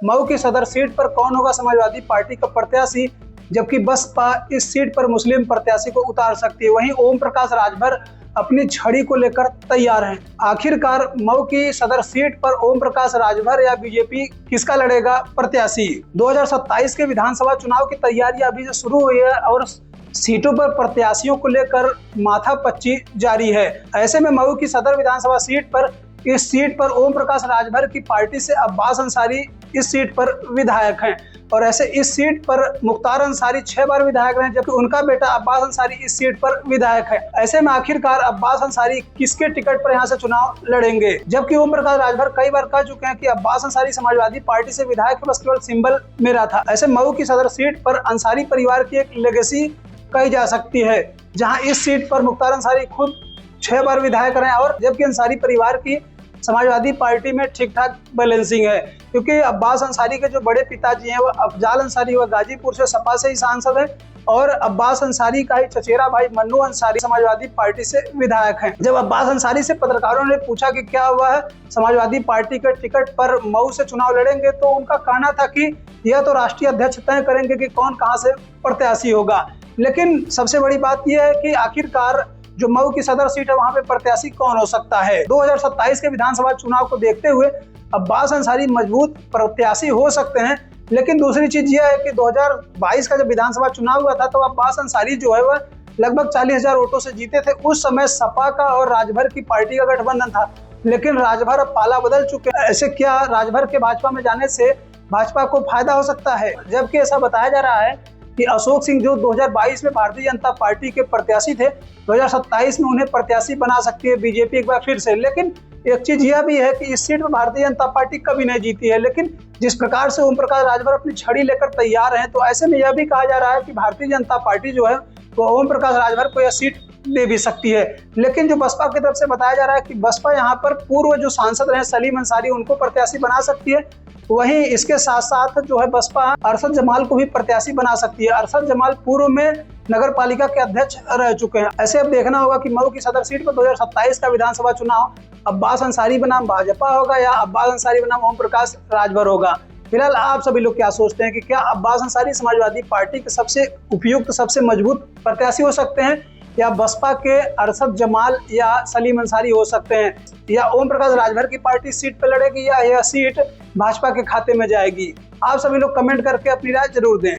मऊ की सदर सीट पर कौन होगा समाजवादी पार्टी का प्रत्याशी, जबकि बसपा इस सीट पर मुस्लिम प्रत्याशी को उतार सकती है। वहीं ओम प्रकाश राजभर अपनी छड़ी को लेकर तैयार हैं। आखिरकार मऊ की सदर सीट पर ओम प्रकाश राजभर या बीजेपी किसका लड़ेगा प्रत्याशी। 2027 के विधानसभा चुनाव की तैयारी अभी से शुरू हुई है और सीटों पर प्रत्याशियों को लेकर माथापच्ची जारी है। ऐसे में मऊ की सदर विधानसभा सीट पर इस सीट पर ओम प्रकाश राजभर की पार्टी से अब्बास अंसारी इस सीट पर विधायक हैं और ऐसे इस सीट पर मुख्तार अंसारी 6 बार विधायक रहे, जबकि उनका बेटा अब्बास अंसारी इस सीट पर विधायक है। ऐसे में आखिरकार अब्बास अंसारी किसके टिकट पर यहां से चुनाव लड़ेंगे, जबकि ओम प्रकाश राजभर कई बार कह चुके हैं कि अब्बास अंसारी समाजवादी पार्टी से विधायक बस केवल सिंबल मेरा था। ऐसे मऊ की सदर सीट पर अंसारी परिवार की एक लेगेसी कही जा सकती है, जहां इस सीट पर मुख्तार अंसारी खुद 6 बार विधायक रहे और जबकि अंसारी परिवार की समाजवादी पार्टी में ठीक ठाक बैलेंसिंग है, क्योंकि अब्बास अंसारी के जो बड़े पिताजी हैं वह अफजाल अंसारी वह गाजीपुर से सपा से ही सांसद है और अब्बास अंसारी का ही चचेरा भाई मन्नू अंसारी समाजवादी पार्टी से विधायक हैं। जब अब्बास अंसारी से पत्रकारों ने पूछा कि क्या वह समाजवादी पार्टी के टिकट पर मऊ से चुनाव लड़ेंगे, तो उनका कहना था कि यह तो राष्ट्रीय अध्यक्ष तय करेंगे कि कौन कहां से प्रत्याशी होगा। लेकिन सबसे बड़ी बात यह है कि आखिरकार जो मऊ की सदर सीट है वहां पे प्रत्याशी कौन हो सकता है। 2027 के विधानसभा चुनाव को देखते हुए अब्बास अंसारी मजबूत प्रत्याशी हो सकते हैं, लेकिन दूसरी चीज यह है कि 2022 का जब विधानसभा चुनाव हुआ था तो अब्बास अंसारी जो है वह लगभग 40,000 वोटों से जीते थे। उस समय सपा का और राजभर की पार्टी का गठबंधन था, लेकिन राजभर अब पाला बदल चुके हैं। ऐसे क्या राजभर के भाजपा में जाने से भाजपा को फायदा हो सकता है, जबकि ऐसा बताया जा रहा है कि अशोक सिंह जो 2022 में भारतीय जनता पार्टी के प्रत्याशी थे, 2027 में उन्हें प्रत्याशी बना सकती है बीजेपी एक बार फिर से। लेकिन एक चीज यह भी है कि इस सीट में भारतीय जनता पार्टी कभी नहीं जीती है, लेकिन जिस प्रकार से ओम प्रकाश राजभर अपनी छड़ी लेकर तैयार हैं, तो ऐसे में यह भी कहा जा रहा है कि भारतीय जनता पार्टी जो है वो ओम प्रकाश राजभर को यह सीट दे भी सकती है। लेकिन जो बसपा की तरफ से बताया जा रहा है कि बसपा यहाँ पर पूर्व जो सांसद रहे सलीम अंसारी उनको प्रत्याशी बना सकती है। वहीं इसके साथ साथ जो है बसपा अरशद जमाल को भी प्रत्याशी बना सकती है। अरशद जमाल पूर्व में नगर पालिका के अध्यक्ष रह चुके हैं। ऐसे अब देखना होगा कि मऊ की सदर सीट पर 2027 का विधानसभा चुनाव अब्बास अंसारी बनाम भाजपा होगा या अब्बास अंसारी बनाम ओम प्रकाश राजभर होगा। फिलहाल आप सभी लोग क्या सोचते हैं कि क्या अब्बास अंसारी समाजवादी पार्टी के सबसे उपयुक्त सबसे मजबूत प्रत्याशी हो सकते हैं, या बसपा के अरशद जमाल या सलीम अंसारी हो सकते हैं, या ओम प्रकाश राजभर की पार्टी सीट पर लड़ेगी या यह सीट भाजपा के खाते में जाएगी। आप सभी लोग कमेंट करके अपनी राय जरूर दें।